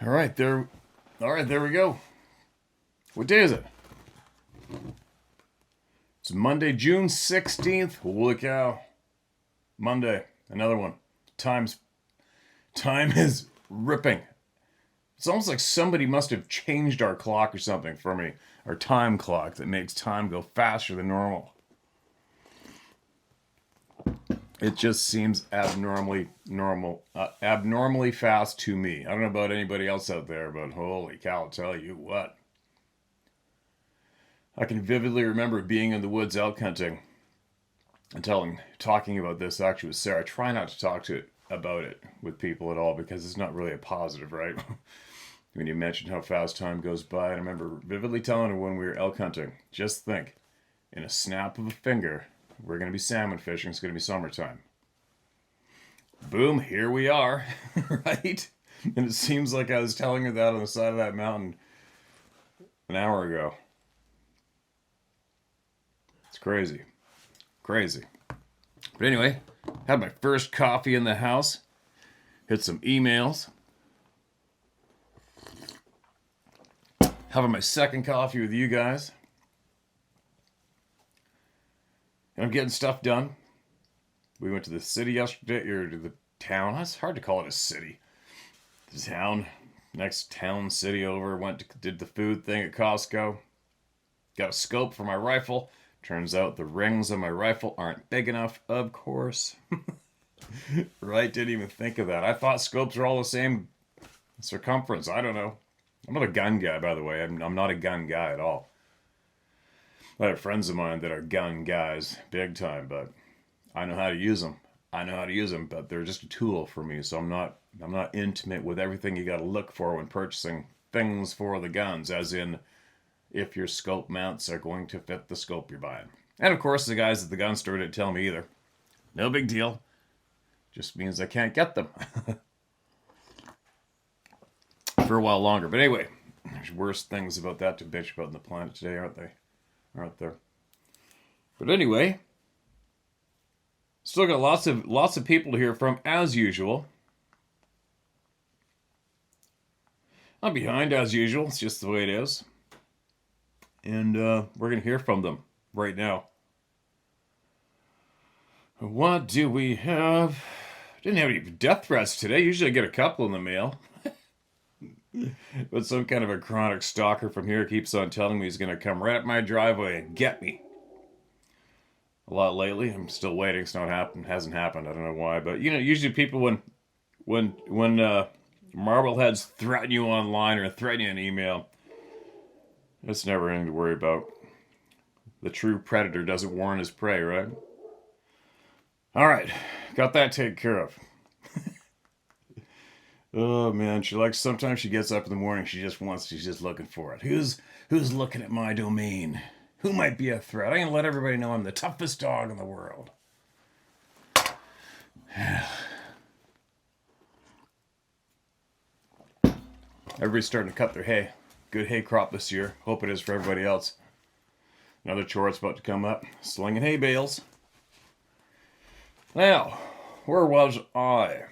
All right, there. All right, there we go. What day is it? It's Monday, June 16th. Holy cow. Monday. Another one. Time is ripping. It's almost like somebody must have changed our clock or something for me. Our time clock that makes time go faster than normal. It just seems abnormally fast to me. I don't know about anybody else out there, but holy cow, I'll tell you what. I can vividly remember being in the woods elk hunting and talking about this actually with Sarah. I try not to talk about it with people at all because it's not really a positive, right? When you mentioned how fast time goes by, and I remember vividly telling her when we were elk hunting, just think, in a snap of a finger, we're going to be salmon fishing. It's going to be summertime. Boom, here we are, right? And it seems like I was telling her that on the side of that mountain an hour ago. It's crazy. Crazy. But anyway, had my first coffee in the house. Hit some emails. Having my second coffee with you guys. And I'm getting stuff done. We went to the city yesterday, or to the town. It's hard to call it a city. The town, next town, city over. Did the food thing at Costco. Got a scope for my rifle. Turns out the rings on my rifle aren't big enough, of course. Right? Didn't even think of that. I thought scopes were all the same circumference. I don't know. I'm not a gun guy, by the way. I'm not a gun guy at all. I have friends of mine that are gun guys, big time, but I know how to use them. But they're just a tool for me, so I'm not intimate with everything you got to look for when purchasing things for the guns, as in if your scope mounts are going to fit the scope you're buying. And of course, the guys at the gun store didn't tell me either. No big deal. Just means I can't get them. For a while longer. But anyway, there's worse things about that to bitch about on the planet today, aren't they? Aren't there? But anyway, still got lots of people to hear from as usual. I'm behind as usual. It's just the way it is. And we're going to hear from them right now. What do we have? Didn't have any death threats today. Usually I get a couple in the mail. But some kind of a chronic stalker from here keeps on telling me he's going to come right up my driveway and get me. A lot lately. I'm still waiting. It's not happened. Hasn't happened. I don't know why. But, usually people when marbleheads threaten you online or threaten you in email, it's never anything to worry about. The true predator doesn't warn his prey, right? All right. Got that taken care of. Oh man, sometimes she gets up in the morning, she's just looking for it. Who's looking at my domain? Who might be a threat? I'm gonna let everybody know I'm the toughest dog in the world. Everybody's starting to cut their hay. Good hay crop this year. Hope it is for everybody else. Another chore that's about to come up. Slinging hay bales. Now, where was I?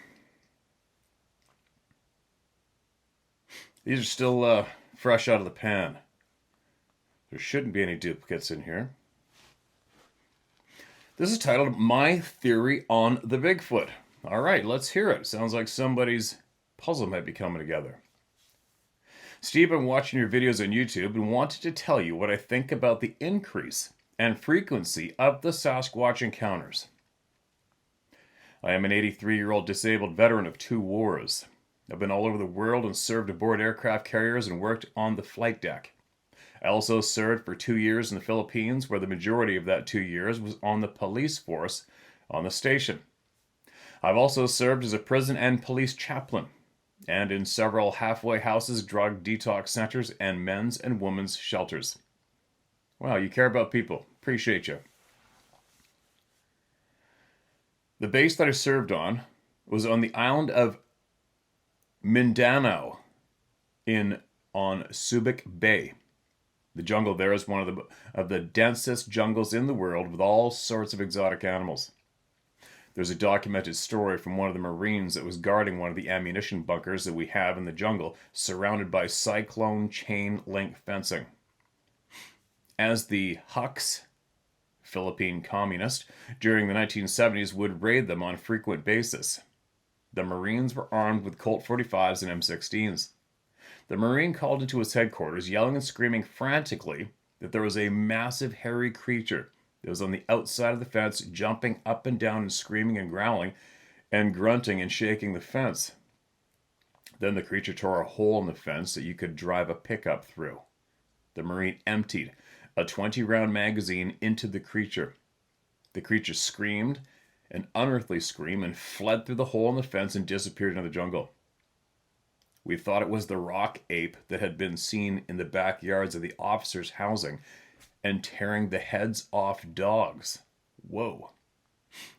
These are still fresh out of the pan. There shouldn't be any duplicates in here. This is titled My Theory on the Bigfoot. All right, let's hear it. Sounds like somebody's puzzle might be coming together. Steve, I'm watching your videos on YouTube and wanted to tell you what I think about the increase and frequency of the Sasquatch encounters. I am an 83-year-old disabled veteran of 2 wars. I've been all over the world and served aboard aircraft carriers and worked on the flight deck. I also served for 2 years in the Philippines, where the majority of that 2 years was on the police force on the station. I've also served as a prison and police chaplain, and in several halfway houses, drug detox centers, and men's and women's shelters. Wow, you care about people. Appreciate you. The base that I served on was on the island of Mindanao on Subic Bay. The jungle there is one of the densest jungles in the world with all sorts of exotic animals. There's a documented story from one of the Marines that was guarding one of the ammunition bunkers that we have in the jungle, surrounded by cyclone chain link fencing. As the Huks, Philippine communist, during the 1970s would raid them on a frequent basis. The Marines were armed with Colt 45s and M16s. The Marine called into his headquarters, yelling and screaming frantically that there was a massive hairy creature that was on the outside of the fence, jumping up and down and screaming and growling and grunting and shaking the fence. Then the creature tore a hole in the fence that you could drive a pickup through. The Marine emptied a 20-round magazine into the creature. The creature screamed an unearthly scream and fled through the hole in the fence and disappeared into the jungle. We thought it was the rock ape that had been seen in the backyards of the officers' housing and tearing the heads off dogs. Whoa.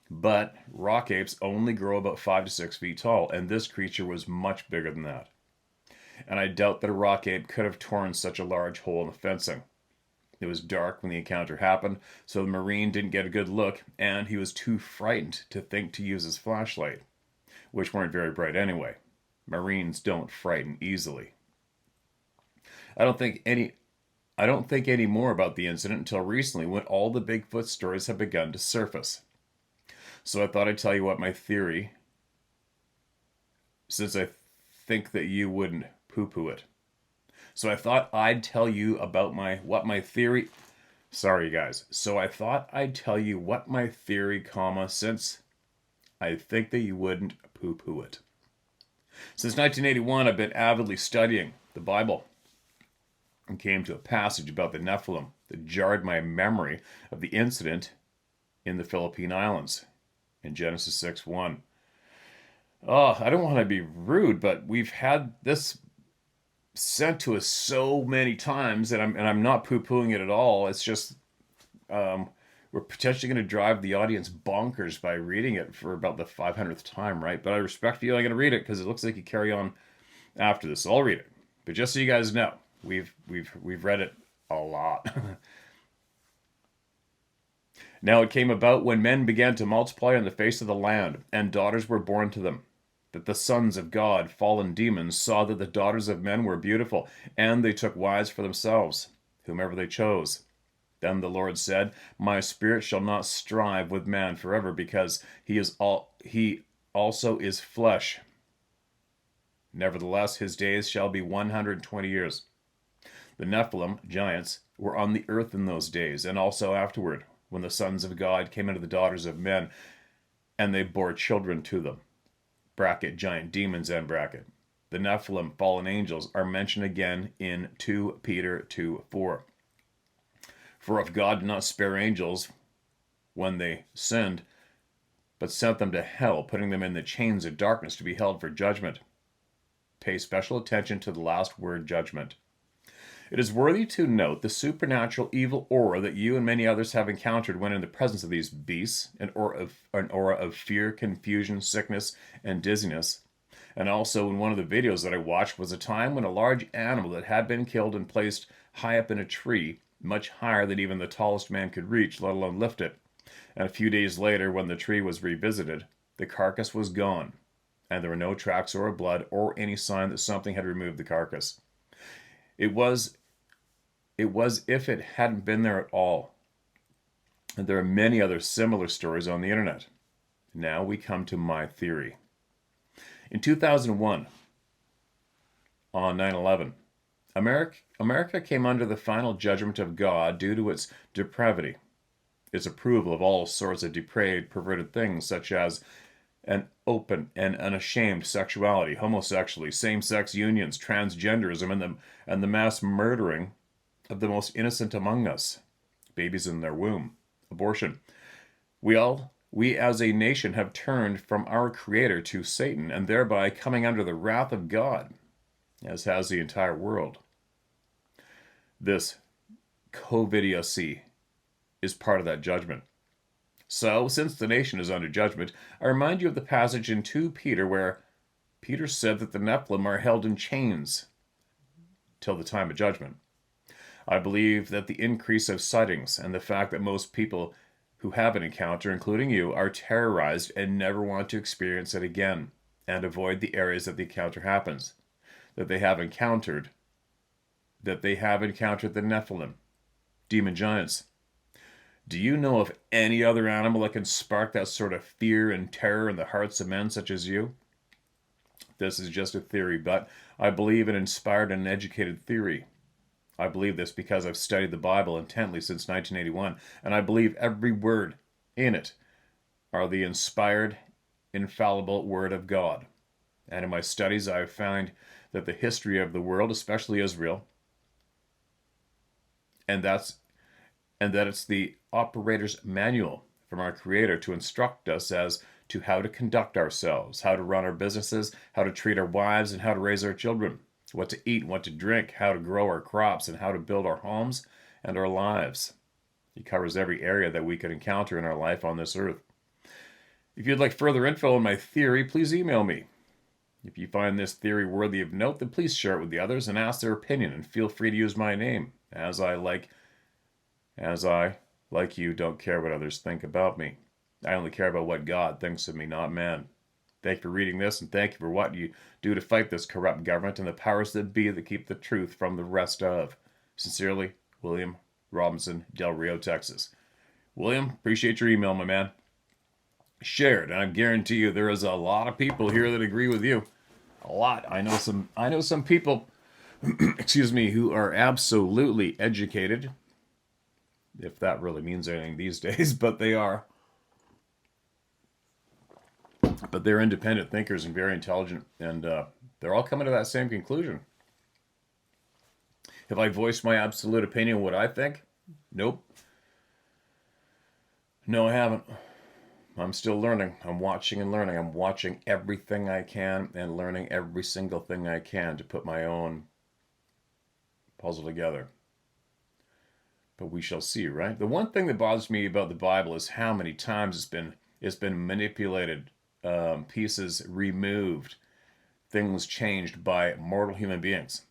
But rock apes only grow about 5 to 6 feet tall, and this creature was much bigger than that. And I doubt that a rock ape could have torn such a large hole in the fencing. It was dark when the encounter happened, so the Marine didn't get a good look, and he was too frightened to think to use his flashlight, which weren't very bright anyway. Marines don't frighten easily. I don't think any more about the incident until recently, when all the Bigfoot stories have begun to surface. So I thought I'd tell you what my theory, since I think that you wouldn't poo-poo it. So I thought I'd tell you about what my theory, since I think that you wouldn't poo-poo it. Since 1981, I've been avidly studying the Bible and came to a passage about the Nephilim that jarred my memory of the incident in the Philippine Islands in Genesis 6:1. Oh, I don't want to be rude, but we've had this sent to us so many times, and I'm not poo-pooing it at all. It's just we're potentially going to drive the audience bonkers by reading it for about the 500th time, right? But I respect you. I'm going to read it because it looks like you carry on after this. So I'll read it. But just so you guys know, we've read it a lot. Now it came about when men began to multiply on the face of the land, and daughters were born to them, that the sons of God, fallen demons, saw that the daughters of men were beautiful, and they took wives for themselves, whomever they chose. Then the Lord said, My spirit shall not strive with man forever, because he also is flesh. Nevertheless, his days shall be 120 years. The Nephilim, giants, were on the earth in those days, and also afterward, when the sons of God came into the daughters of men, and they bore children to them. Bracket, giant demons, end bracket. The Nephilim, fallen angels, are mentioned again in 2 Peter 2:4. For if God did not spare angels when they sinned, but sent them to hell, putting them in the chains of darkness to be held for judgment. Pay special attention to the last word, judgment. It is worthy to note the supernatural evil aura that you and many others have encountered when in the presence of these beasts, an aura of fear, confusion, sickness, and dizziness. And also in one of the videos that I watched was a time when a large animal that had been killed and placed high up in a tree, much higher than even the tallest man could reach, let alone lift it. And a few days later, when the tree was revisited, the carcass was gone, and there were no tracks or blood or any sign that something had removed the carcass. It was if it hadn't been there at all. And there are many other similar stories on the internet. Now we come to my theory. In 2001, on 9/11, America came under the final judgment of God due to its depravity, its approval of all sorts of depraved, perverted things, such as an open and unashamed sexuality, homosexuality, same-sex unions, transgenderism, and the mass murdering of the most innocent among us, babies in their womb, abortion. We as a nation have turned from our Creator to Satan, and thereby coming under the wrath of God, as has the entire world. This covidiocy is part of that judgment. So, since the nation is under judgment, I remind you of the passage in 2 Peter where Peter said that the Nephilim are held in chains till the time of judgment. I believe that the increase of sightings and the fact that most people who have an encounter, including you, are terrorized and never want to experience it again and avoid the areas that the encounter happens. That they have encountered the Nephilim, demon giants. Do you know of any other animal that can spark that sort of fear and terror in the hearts of men such as you? This is just a theory, but I believe an inspired and educated theory. I believe this because I've studied the Bible intently since 1981, and I believe every word in it are the inspired, infallible Word of God. And in my studies, I have found that the history of the world, especially Israel, and that it's the operator's manual from our Creator to instruct us as to how to conduct ourselves, how to run our businesses, how to treat our wives, and how to raise our children, what to eat, what to drink, how to grow our crops, and how to build our homes and our lives. He covers every area that we could encounter in our life on this earth. If you'd like further info on my theory, please email me. If you find this theory worthy of note, then please share it with the others and ask their opinion, and feel free to use my name, as I, like you, don't care what others think about me. I only care about what God thinks of me, not man. Thank you for reading this, and thank you for what you do to fight this corrupt government and the powers that be that keep the truth from the rest of. Sincerely, William Robinson, Del Rio, Texas. William, appreciate your email, my man. Shared, and I guarantee you there is a lot of people here that agree with you. A lot. I know some people excuse me, who are absolutely educated, if that really means anything these days, but they are. But they're independent thinkers and very intelligent, and they're all coming to that same conclusion. Have I voiced my absolute opinion on what I think? Nope. No, I haven't. I'm still learning. I'm watching and learning. I'm watching everything I can and learning every single thing I can to put my own puzzle together. But we shall see, right? The one thing that bothers me about the Bible is how many times it's been manipulated, pieces removed, things changed by mortal human beings.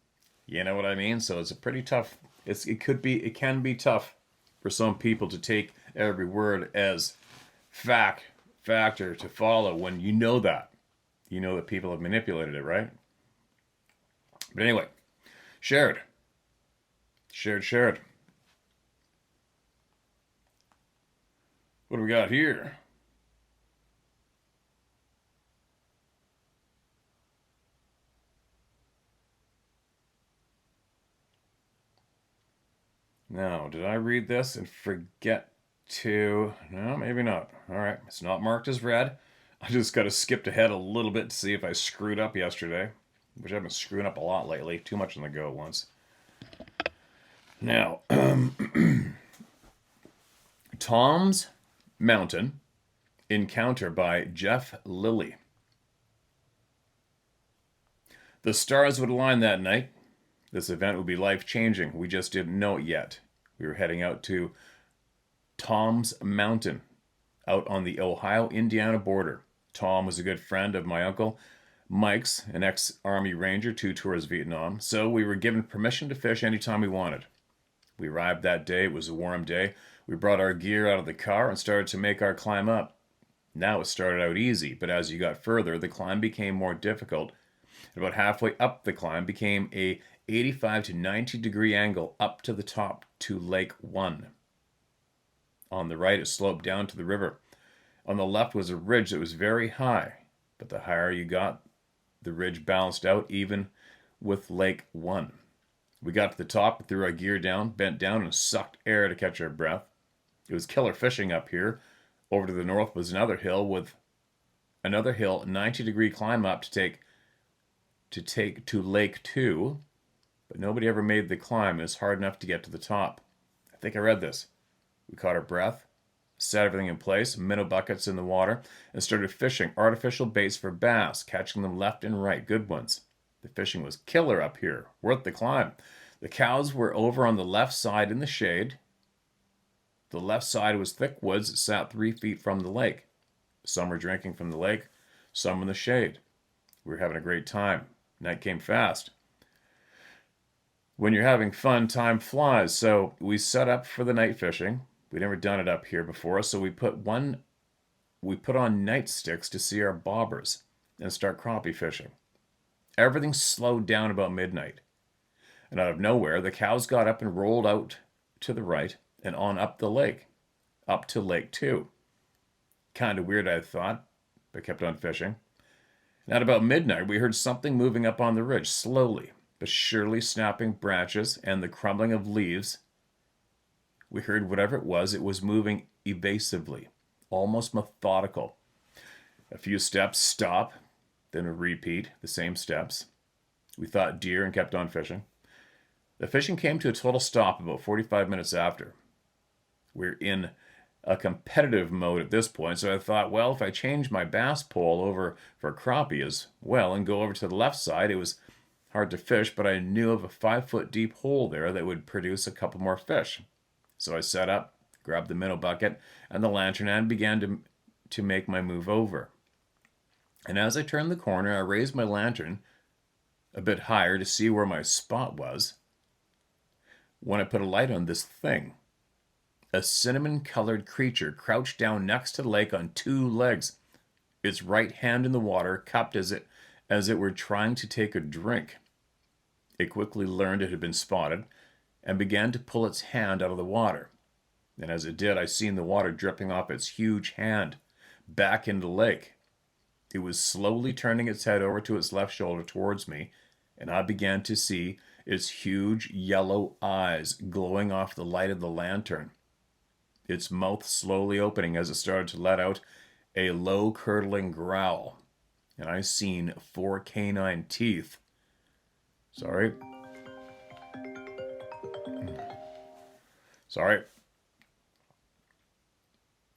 You know what I mean? So it's a pretty tough. It can be tough for some people to take every word as factor to follow when you know that people have manipulated it, right? But anyway, shared. What do we got here? Now, did I read this and forget to... No, maybe not. All right, it's not marked as read. I just got to skip ahead a little bit to see if I screwed up yesterday, which I've been screwing up a lot lately. Too much on the go at once. Now, Tom's Mountain Encounter by Jeff Lilly. The stars would align that night. This event would be life-changing. We just didn't know it yet. We were heading out to Tom's Mountain, out on the Ohio-Indiana border. Tom was a good friend of my uncle Mike's, an ex-Army Ranger, 2 tours Vietnam, so we were given permission to fish anytime we wanted. We arrived that day. It was a warm day. We brought our gear out of the car and started to make our climb up. Now it started out easy, but as you got further, the climb became more difficult. About halfway up the climb became a 85 to 90 degree angle up to the top to Lake One. On the right, it sloped down to the river. On the left was a ridge that was very high, but the higher you got, the ridge balanced out even with Lake One. We got to the top, threw our gear down, bent down, and sucked air to catch our breath. It was killer fishing up here. Over to the north was another hill 90-degree climb up to take to Lake Two, but nobody ever made the climb. It was hard enough to get to the top. I think I read this. We caught our breath, set everything in place, minnow buckets in the water, and started fishing artificial baits for bass, catching them left and right, good ones. The fishing was killer up here, worth the climb. The cows were over on the left side in the shade. The left side was thick woods that sat 3 feet from the lake. Some were drinking from the lake, some in the shade. We were having a great time. Night came fast. When you're having fun, time flies, so we set up for the night fishing. We'd never done it up here before, so we put on nightsticks to see our bobbers and start crappie fishing. Everything slowed down about midnight, and out of nowhere, the cows got up and rolled out to the right and on up the lake, up to Lake 2. Kind of weird, I thought, but kept on fishing. And at about midnight, we heard something moving up on the ridge, slowly but surely snapping branches and the crumbling of leaves. We heard whatever it was moving evasively, almost methodical. A few steps, stop, then a repeat, the same steps. We thought deer and kept on fishing. The fishing came to a total stop about 45 minutes after. We're in a competitive mode at this point, so I thought, well, if I change my bass pole over for crappie as well and go over to the left side, it was hard to fish, but I knew of a 5-foot deep hole there that would produce a couple more fish. So I set up, grabbed the minnow bucket and the lantern, and began to make my move over. And as I turned the corner, I raised my lantern a bit higher to see where my spot was, when I put a light on this thing. A cinnamon-colored creature crouched down next to the lake on 2 legs, its right hand in the water, cupped as it were trying to take a drink. It quickly learned it had been spotted and began to pull its hand out of the water. And as it did, I seen the water dripping off its huge hand back into the lake. It was slowly turning its head over to its left shoulder towards me, and I began to see its huge yellow eyes glowing off the light of the lantern. Its mouth slowly opening as it started to let out a low curdling growl. And I seen 4 canine teeth. Sorry.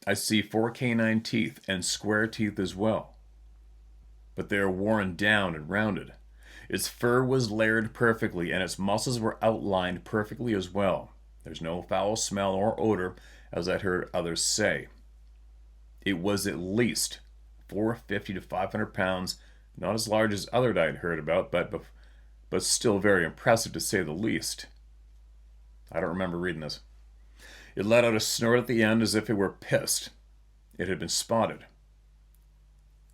I see 4 canine teeth and square teeth as well. But they are worn down and rounded. Its fur was layered perfectly, and its muscles were outlined perfectly as well. There's no foul smell or odor, as I'd heard others say. It was at least 450 to 500 pounds, not as large as other I'd heard about, but still very impressive to say the least. I don't remember reading this. It let out a snort at the end as if it were pissed. It had been spotted.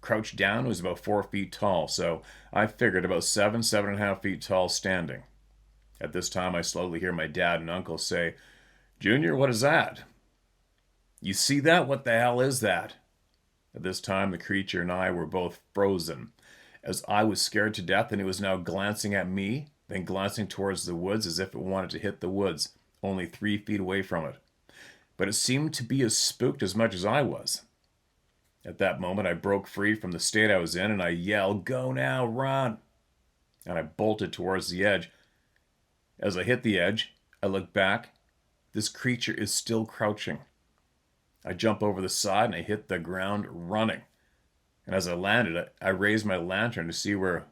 Crouched down, it was about 4 feet tall, so I figured about 7.5 feet tall standing. At this time, I slowly hear my dad and uncle say, "Junior, what is that?" "You see that? What the hell is that?" At this time, the creature and I were both frozen, as I was scared to death, and it was now glancing at me, then glancing towards the woods as if it wanted to hit the woods, only 3 feet away from it. But it seemed to be as spooked as much as I was. At that moment, I broke free from the state I was in, and I yelled, "Go now, run!" And I bolted towards the edge. As I hit the edge, I look back. This creature is still crouching. I jump over the side and I hit the ground running. And as I landed, I raised my lantern to see where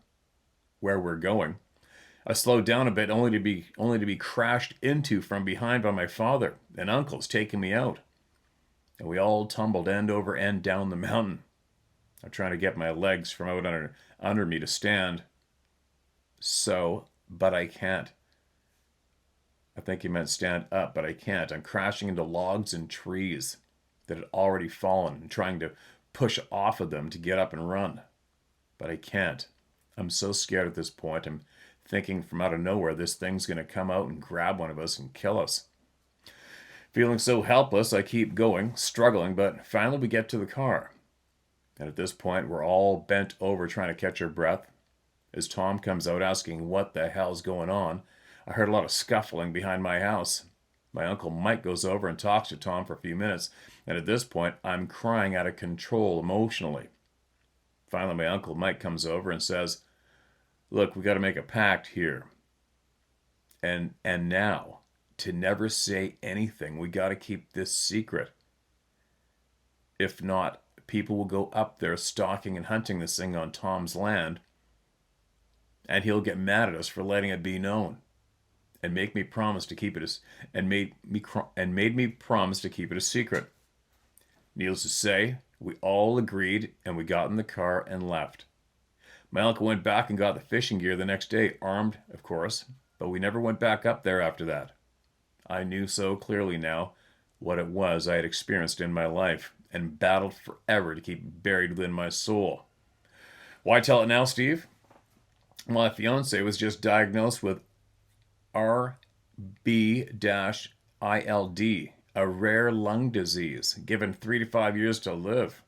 we're going. I slowed down a bit, only to be crashed into from behind by my father and uncles taking me out. And we all tumbled end over end down the mountain. I'm trying to get my legs from out under me to stand. But I can't. I think he meant stand up, but I can't. I'm crashing into logs and trees that had already fallen and trying to push off of them to get up and run. But I can't. I'm so scared at this point. I'm thinking from out of nowhere this thing's going to come out and grab one of us and kill us. Feeling so helpless, I keep going, struggling, but finally we get to the car. And at this point, we're all bent over trying to catch our breath. As Tom comes out asking what the hell's going on, I heard a lot of scuffling behind my house. My Uncle Mike goes over and talks to Tom for a few minutes, and at this point, I'm crying out of control emotionally. Finally, my Uncle Mike comes over and says, "Look, we got to make a pact here. And now, to never say anything, we got to keep this secret. If not, people will go up there stalking and hunting this thing on Tom's land, and he'll get mad at us for letting it be known, and make me promise to keep it made me promise to keep it a secret." Needless to say, we all agreed, and we got in the car and left. My uncle went back and got the fishing gear the next day, armed, of course, but we never went back up there after that. I knew so clearly now what it was I had experienced in my life and battled forever to keep buried within my soul. Why tell it now, Steve? My fiance was just diagnosed with RB-ILD, a rare lung disease, given 3 to 5 years to live.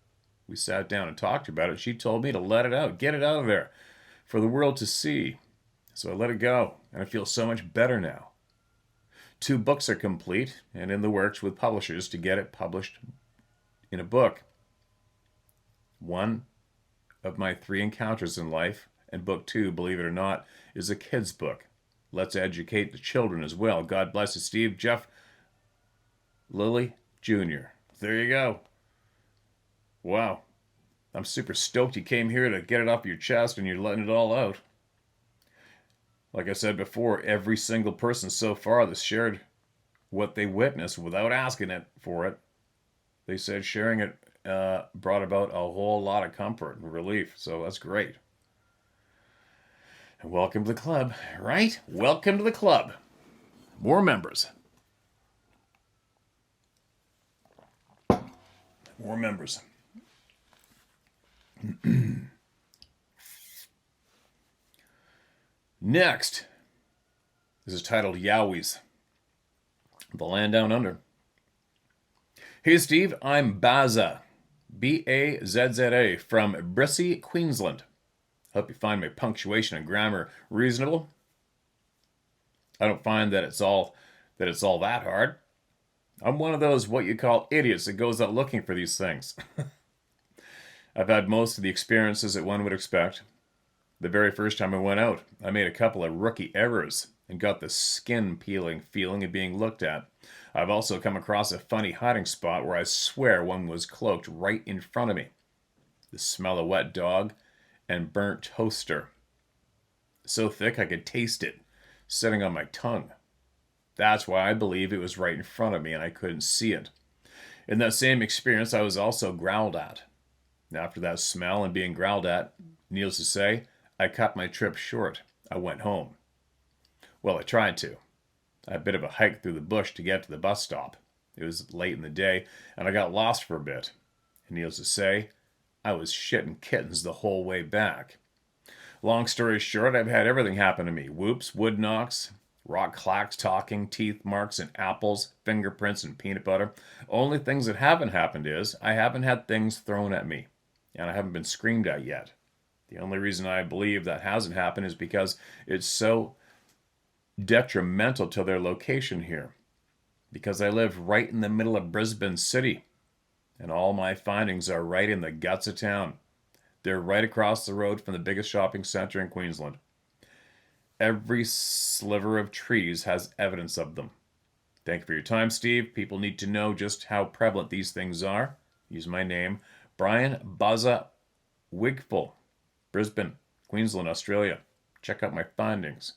We sat down and talked about it. She told me to let it out, get it out of there for the world to see. So I let it go, and I feel so much better now. 2 books are complete and in the works with publishers to get it published in a book. One of my 3 encounters in life, and book 2, believe it or not, is a kid's book. Let's educate the children as well. God bless you, Steve. Jeff Lilly Jr. There you go. Wow. I'm super stoked you came here to get it off your chest and you're letting it all out. Like I said before, every single person so far that's shared what they witnessed without asking it for it, they said sharing it brought about a whole lot of comfort and relief. So that's great. And welcome to the club, right? Welcome to the club. More members. More members. Next, this is titled Yowies, The Land Down Under. Hey Steve, I'm Bazza, B-A-Z-Z-A, from Brissy, Queensland. Hope you find my punctuation and grammar reasonable. I don't find that it's all that hard. I'm one of those what you call idiots that goes out looking for these things. I've had most of the experiences that one would expect. The very first time I went out, I made a couple of rookie errors and got the skin peeling feeling of being looked at. I've also come across a funny hiding spot where I swear one was cloaked right in front of me. The smell of wet dog and burnt toaster. So thick I could taste it sitting on my tongue. That's why I believe it was right in front of me and I couldn't see it. In that same experience, I was also growled at. After that smell and being growled at, needless to say, I cut my trip short. I went home. Well, I tried to. I had a bit of a hike through the bush to get to the bus stop. It was late in the day, and I got lost for a bit. And needless to say, I was shitting kittens the whole way back. Long story short, I've had everything happen to me. Whoops, wood knocks, rock clacks, talking, teeth marks, and apples, fingerprints, and peanut butter. Only things that haven't happened is I haven't had things thrown at me, and I haven't been screamed at yet. The only reason I believe that hasn't happened is because it's so detrimental to their location here. Because I live right in the middle of Brisbane City, and all my findings are right in the guts of town. They're right across the road from the biggest shopping center in Queensland. Every sliver of trees has evidence of them. Thank you for your time, Steve. People need to know just how prevalent these things are. Use my name, Brian Buzza Wigful, Brisbane, Queensland, Australia. Check out my findings.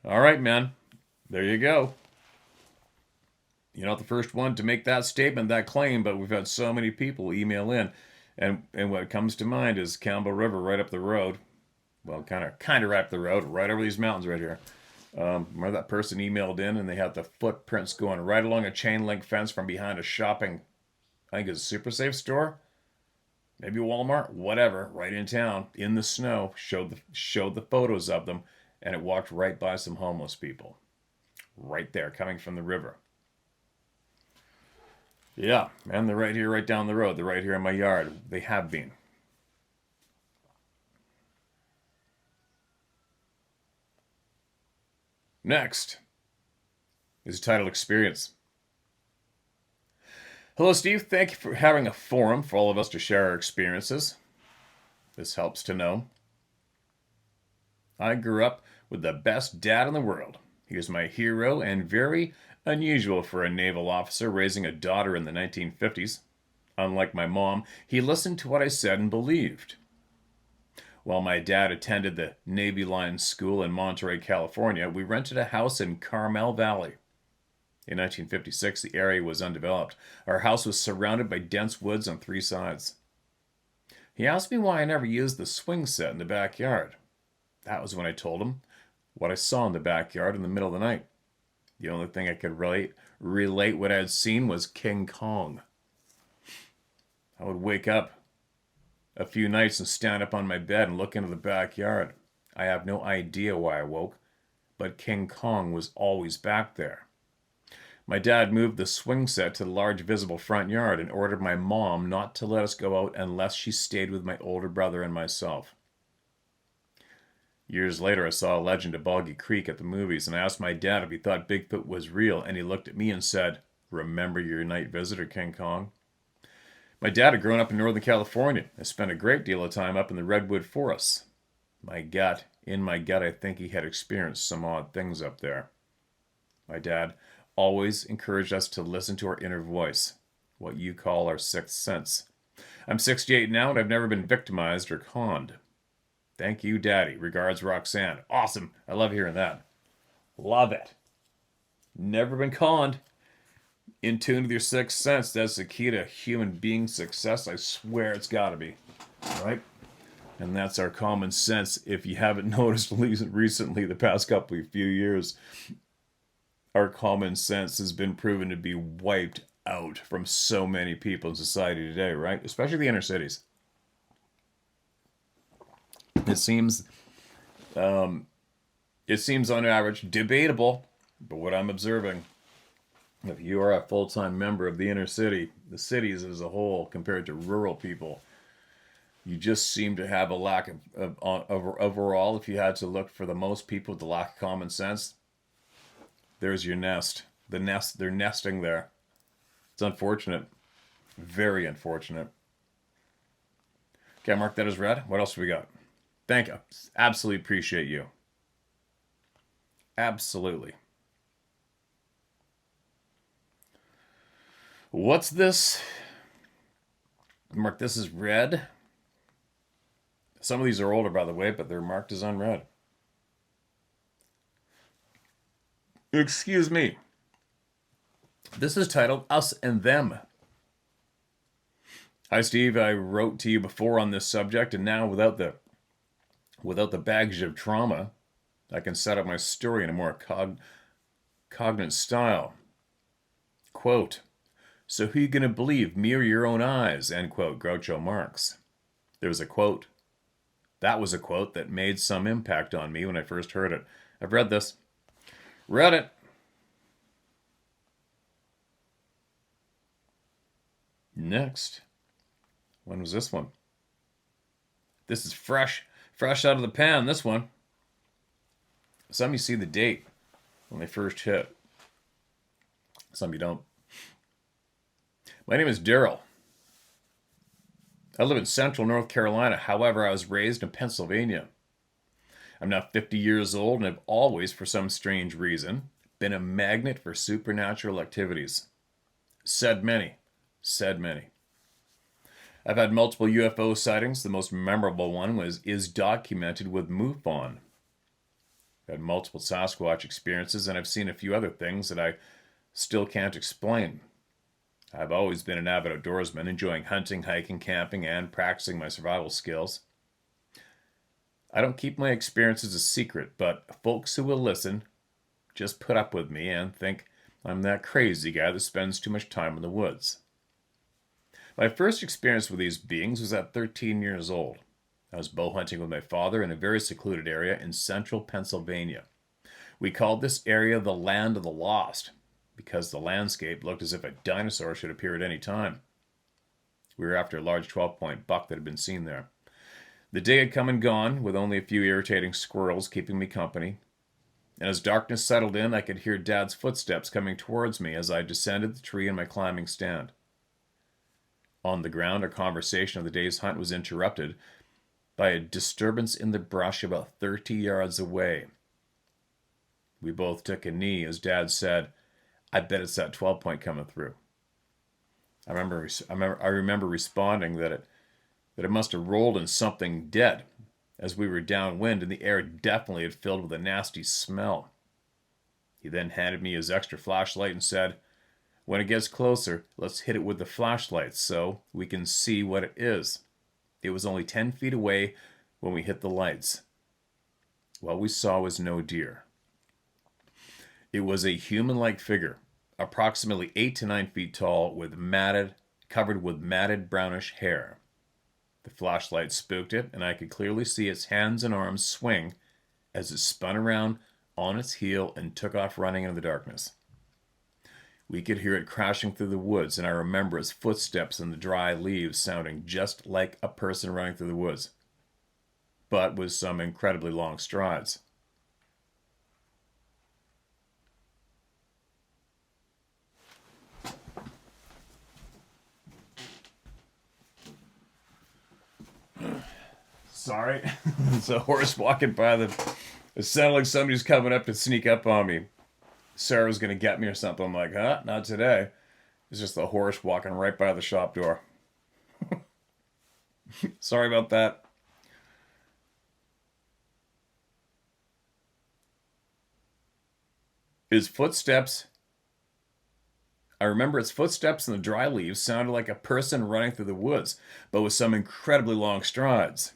All right, man. There you go. You're not the first one to make that statement, that claim, but we've had so many people email in. And what comes to mind is Campbell River right up the road. Well, kind of right up the road, right over these mountains right here. Remember that person emailed in and they had the footprints going right along a chain link fence from behind a shopping, I think it's a Super Safe store, maybe Walmart, whatever, right in town, in the snow, showed the photos of them, and it walked right by some homeless people. Right there, coming from the river. Yeah, and they're right here, right down the road. They're right here in my yard. They have been. Next is titled Experience. Hello, Steve. Thank you for having a forum for all of us to share our experiences. This helps to know. I grew up with the best dad in the world. He was my hero and very unusual for a naval officer raising a daughter in the 1950s. Unlike my mom, he listened to what I said and believed. While my dad attended the Navy Line School in Monterey, California, we rented a house in Carmel Valley. In 1956, the area was undeveloped. Our house was surrounded by dense woods on 3 sides. He asked me why I never used the swing set in the backyard. That was when I told him what I saw in the backyard in the middle of the night. The only thing I could relate what I had seen was King Kong. I would wake up a few nights and stand up on my bed and look into the backyard. I have no idea why I woke, but King Kong was always back there. My dad moved the swing set to the large visible front yard and ordered my mom not to let us go out unless she stayed with my older brother and myself. Years later, I saw a Legend of Boggy Creek at the movies, and I asked my dad if he thought Bigfoot was real, and he looked at me and said, "Remember your night visitor, King Kong?" My dad had grown up in Northern California and spent a great deal of time up in the redwood forests. In my gut, I think he had experienced some odd things up there. My dad always encouraged us to listen to our inner voice, what you call our sixth sense. I'm 68 now, and I've never been victimized or conned. Thank you, Daddy. Regards, Roxanne. Awesome. I love hearing that. Love it. Never been conned. In tune with your sixth sense. That's the key to human being success. I swear it's got to be. Right? And that's our common sense. If you haven't noticed recently, the past few years, our common sense has been proven to be wiped out from so many people in society today, right? Especially the inner cities. It seems on average debatable, but what I'm observing, if you are a full-time member of the inner city, the cities as a whole compared to rural people, you just seem to have a lack of overall, if you had to look for the most people with the lack of common sense, there's your nest. They're nesting there. It's unfortunate. Very unfortunate. Okay, mark that as read. What else do we got? Thank you. Absolutely appreciate you. Absolutely. What's this? Mark this as read. Some of these are older, by the way, but they're marked as unread. Excuse me. This is titled Us and Them. Hi, Steve. I wrote to you before on this subject, and now without the baggage of trauma, I can set up my story in a more cognate style. Quote, "So who you gonna believe, me or your own eyes?" End quote, Groucho Marx. That was a quote that made some impact on me when I first heard it. I've read this. Read it. Next. When was this one? This is fresh out of the pan, this one. Some of you see the date when they first hit. Some of you don't. My name is Daryl. I live in central North Carolina. However, I was raised in Pennsylvania. I'm now 50 years old and have always, for some strange reason, been a magnet for supernatural activities. Said many. I've had multiple UFO sightings. The most memorable one is documented with MUFON. I've had multiple Sasquatch experiences, and I've seen a few other things that I still can't explain. I've always been an avid outdoorsman, enjoying hunting, hiking, camping, and practicing my survival skills. I don't keep my experiences a secret, but folks who will listen just put up with me and think I'm that crazy guy that spends too much time in the woods. My first experience with these beings was at 13 years old. I was bow hunting with my father in a very secluded area in central Pennsylvania. We called this area the Land of the Lost, because the landscape looked as if a dinosaur should appear at any time. We were after a large 12-point buck that had been seen there. The day had come and gone, with only a few irritating squirrels keeping me company. And as darkness settled in, I could hear Dad's footsteps coming towards me as I descended the tree in my climbing stand. On the ground, our conversation of the day's hunt was interrupted by a disturbance in the brush about 30 yards away. We both took a knee as Dad said, "I bet it's that 12-point coming through." I remember responding that it must have rolled in something dead, as we were downwind and the air definitely had filled with a nasty smell. He then handed me his extra flashlight and said, "When it gets closer, let's hit it with the flashlight so we can see what it is." It was only 10 feet away when we hit the lights. What we saw was no deer. It was a human-like figure, approximately 8 to 9 feet tall, covered with matted brownish hair. The flashlight spooked it, and I could clearly see its hands and arms swing as it spun around on its heel and took off running into the darkness. We could hear it crashing through the woods, and I remember its footsteps in the dry leaves sounding just like a person running through the woods, but with some incredibly long strides. Sorry. It's a horse walking by it sounded like somebody's coming up to sneak up on me. Sarah was going to get me or something. I'm like, huh? Not today. It's just the horse walking right by the shop door. Sorry about that. His footsteps, I remember its footsteps in the dry leaves sounded like a person running through the woods, but with some incredibly long strides.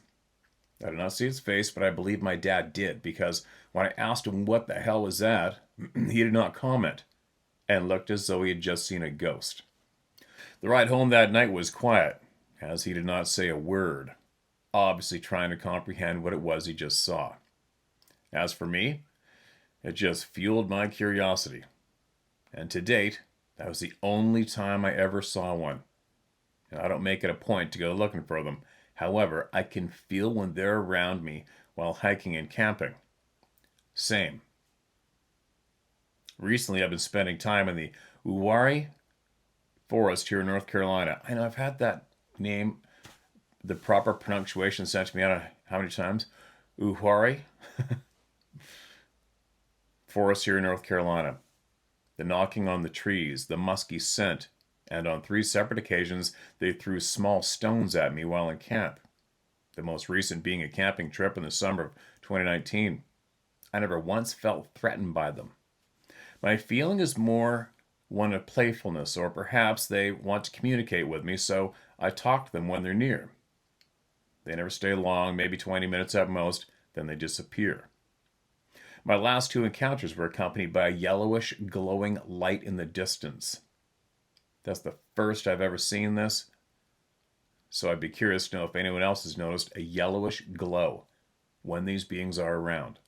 I did not see its face, but I believe my dad did, because when I asked him what the hell was that, he did not comment, and looked as though he had just seen a ghost. The ride home that night was quiet, as he did not say a word, obviously trying to comprehend what it was he just saw. As for me, it just fueled my curiosity. And to date, that was the only time I ever saw one. And I don't make it a point to go looking for them. However, I can feel when they're around me while hiking and camping. Same. Recently, I've been spending time in the Uwharrie Forest here in North Carolina. I know I've had that name, the proper pronunciation sent to me, I don't know how many times. Uwharrie Forest here in North Carolina. The knocking on the trees, the musky scent, and on 3 separate occasions, they threw small stones at me while in camp. The most recent being a camping trip in the summer of 2019. I never once felt threatened by them. My feeling is more one of playfulness, or perhaps they want to communicate with me, so I talk to them when they're near. They never stay long, maybe 20 minutes at most, then they disappear. My last 2 encounters were accompanied by a yellowish, glowing light in the distance. That's the first I've ever seen this, so I'd be curious to know if anyone else has noticed a yellowish glow when these beings are around.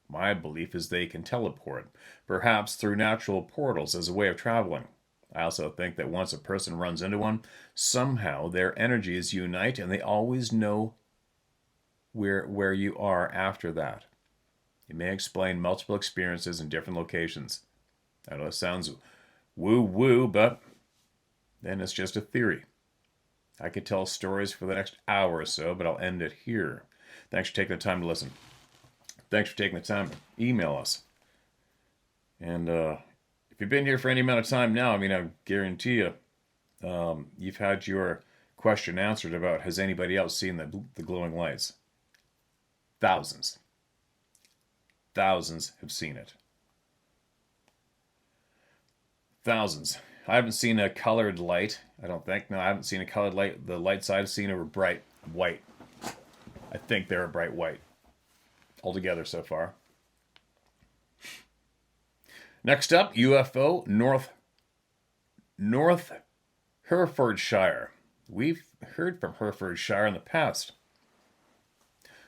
My belief is they can teleport, perhaps through natural portals as a way of traveling. I also think that once a person runs into one, somehow their energies unite and they always know where you are after that. It may explain multiple experiences in different locations. I know it sounds woo-woo, but then it's just a theory. I could tell stories for the next hour or so, but I'll end it here. Thanks for taking the time to listen. Thanks for taking the time to email us. And if you've been here for any amount of time now, I guarantee you, you've had your question answered about has anybody else seen the glowing lights. Thousands have seen it. Thousands. I haven't seen a colored light, I don't think. No, I haven't seen a colored light. The lights I've seen are bright white. I think they're a bright white altogether so far. Next up, UFO North Herefordshire. We've heard from Herefordshire in the past.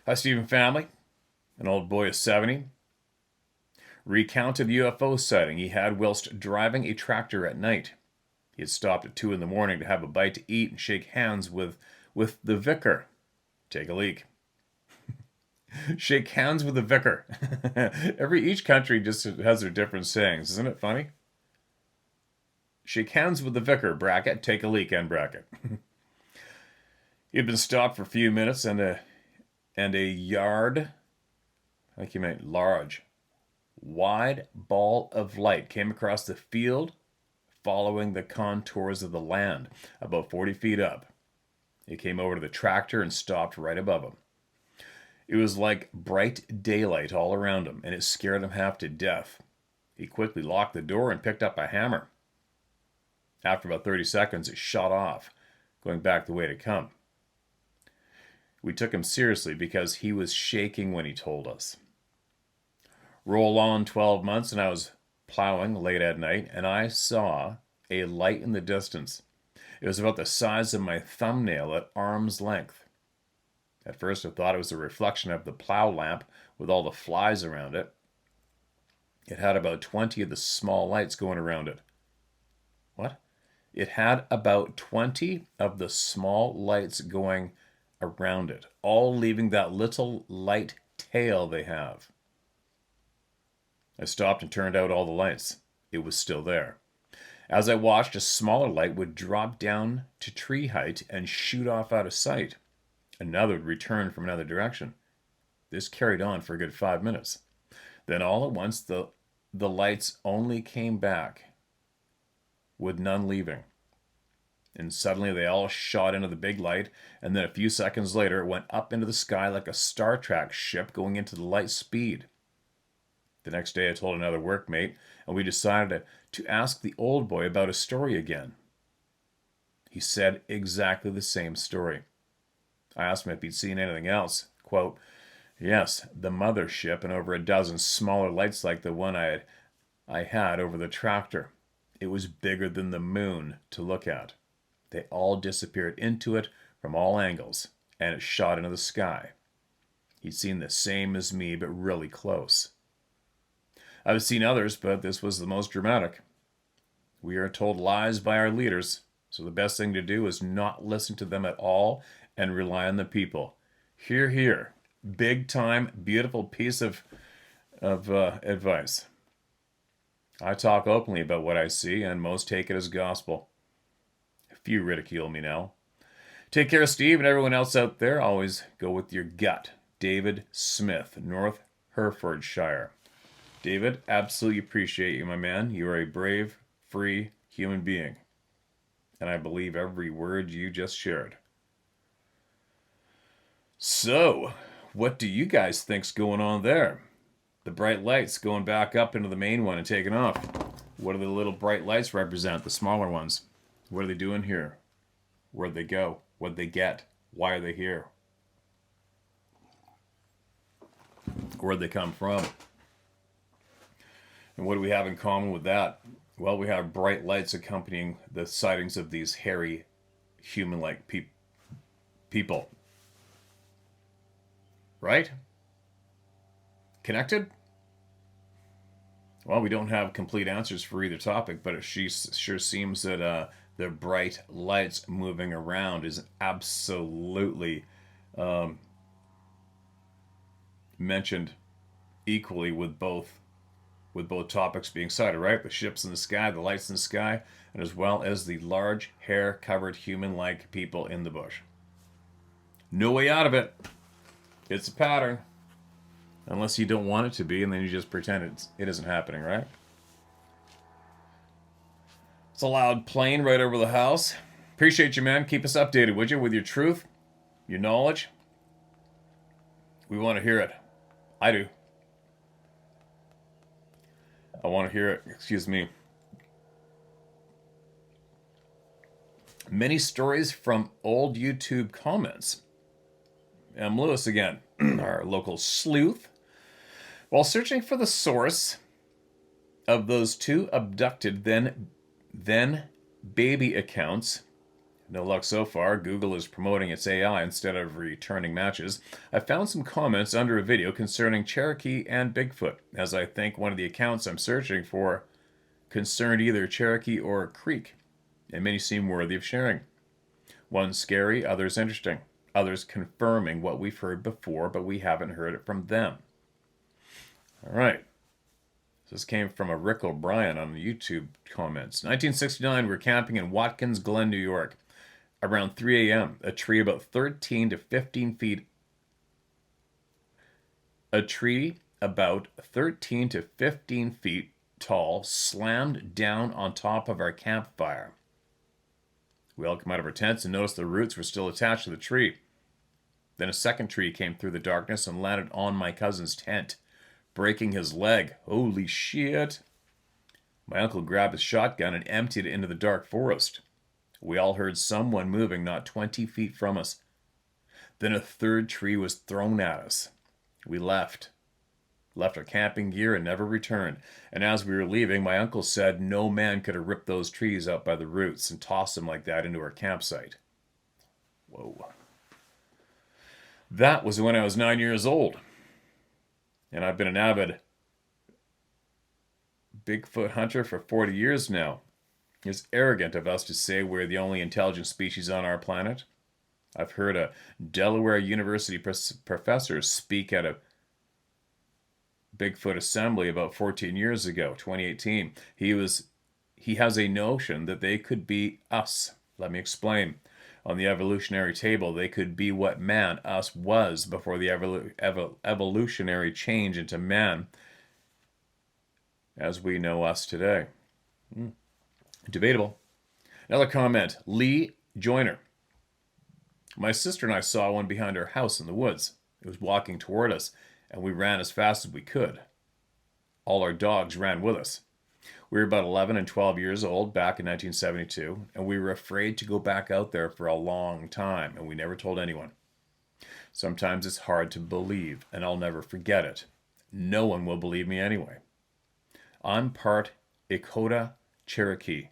Hi, Stephen family. An old boy of 70 recounted UFO sighting he had whilst driving a tractor at night. He had stopped at 2 in the morning to have a bite to eat and shake hands with the vicar. Take a leak. Shake hands with the vicar. Each country just has their different sayings. Isn't it funny? Shake hands with the vicar, bracket, take a leak, end bracket. He had been stopped for a few minutes and a yard, I think he meant large, wide ball of light came across the field following the contours of the land, about 40 feet up. It came over to the tractor and stopped right above him. It was like bright daylight all around him, and it scared him half to death. He quickly locked the door and picked up a hammer. After about 30 seconds, it shot off, going back the way to come. We took him seriously because he was shaking when he told us. Roll on 12 months, and I was plowing late at night, and I saw a light in the distance. It was about the size of my thumbnail at arm's length. At first I thought it was a reflection of the plow lamp with all the flies around it. It had about 20 of the small lights going around it. What? It had about 20 of the small lights going around it, all leaving that little light tail they have. I stopped and turned out all the lights. It was still there. As I watched, a smaller light would drop down to tree height and shoot off out of sight. Another would return from another direction. This carried on for a good 5 minutes. Then all at once the lights only came back, with none leaving. And suddenly they all shot into the big light, and then a few seconds later it went up into the sky like a Star Trek ship going into the light speed. The next day I told another workmate, and we decided to ask the old boy about his story again. He said exactly the same story. I asked him if he'd seen anything else. Quote, "Yes, the mothership and over a dozen smaller lights like the one I had over the tractor. It was bigger than the moon to look at. They all disappeared into it from all angles, and it shot into the sky. He'd seen the same as me, but really close. I've seen others, but this was the most dramatic. We are told lies by our leaders, so the best thing to do is not listen to them at all and rely on the people." Hear, hear. Big time, beautiful piece of advice. I talk openly about what I see, and most take it as gospel. A few ridicule me now. Take care, Steve, and everyone else out there. Always go with your gut. David Smith, North Herefordshire. David, absolutely appreciate you, my man. You are a brave, free human being. And I believe every word you just shared. So, what do you guys think's going on there? The bright lights going back up into the main one and taking off. What do the little bright lights represent, the smaller ones? What are they doing here? Where'd they go? What'd they get? Why are they here? Where'd they come from? And what do we have in common with that? Well, we have bright lights accompanying the sightings of these hairy, human-like people. Right? Connected? Well, we don't have complete answers for either topic, but it sure seems that the bright lights moving around is absolutely mentioned equally with both topics being cited, right? The ships in the sky, the lights in the sky, and as well as the large hair-covered human-like people in the bush. No way out of it. It's a pattern. Unless you don't want it to be, and then you just pretend it isn't happening, right? It's a loud plane right over the house. Appreciate you, man. Keep us updated, would you, with your truth, your knowledge? We want to hear it. I do. I want to hear it. Excuse me. Many stories from old YouTube comments. M. Lewis again, our local sleuth. While searching for the source of those two abducted then baby accounts, no luck so far. Google is promoting its AI instead of returning matches. I found some comments under a video concerning Cherokee and Bigfoot, as I think one of the accounts I'm searching for concerned either Cherokee or Creek, and many seem worthy of sharing. One scary, others interesting, others confirming what we've heard before, but we haven't heard it from them. All right. This came from a Rick O'Brien on the YouTube comments. 1969, we're camping in Watkins Glen, New York. Around 3 a.m., a tree about 13 to 15 feet. A tree about 13 to 15 feet tall slammed down on top of our campfire. We all come out of our tents and noticed the roots were still attached to the tree. Then a second tree came through the darkness and landed on my cousin's tent, breaking his leg. Holy shit. My uncle grabbed his shotgun and emptied it into the dark forest. We all heard someone moving not 20 feet from us. Then a third tree was thrown at us. We left. left our camping gear, and never returned. And as we were leaving, my uncle said no man could have ripped those trees out by the roots and tossed them like that into our campsite. Whoa. That was when I was 9 years old. And I've been an avid Bigfoot hunter for 40 years now. It's arrogant of us to say we're the only intelligent species on our planet. I've heard a Delaware University professor speak at a Bigfoot assembly about 14 years ago, 2018. He has a notion that they could be us. Let me explain. On the evolutionary table, they could be what man, us, was before the evolutionary change into man as we know us today. Debatable. Another comment. Lee Joyner. My sister and I saw one behind our house in the woods. It was walking toward us, and we ran as fast as we could. All our dogs ran with us. We were about 11 and 12 years old back in 1972, and we were afraid to go back out there for a long time, and we never told anyone. Sometimes it's hard to believe, and I'll never forget it. No one will believe me anyway. I'm part Lakota Cherokee.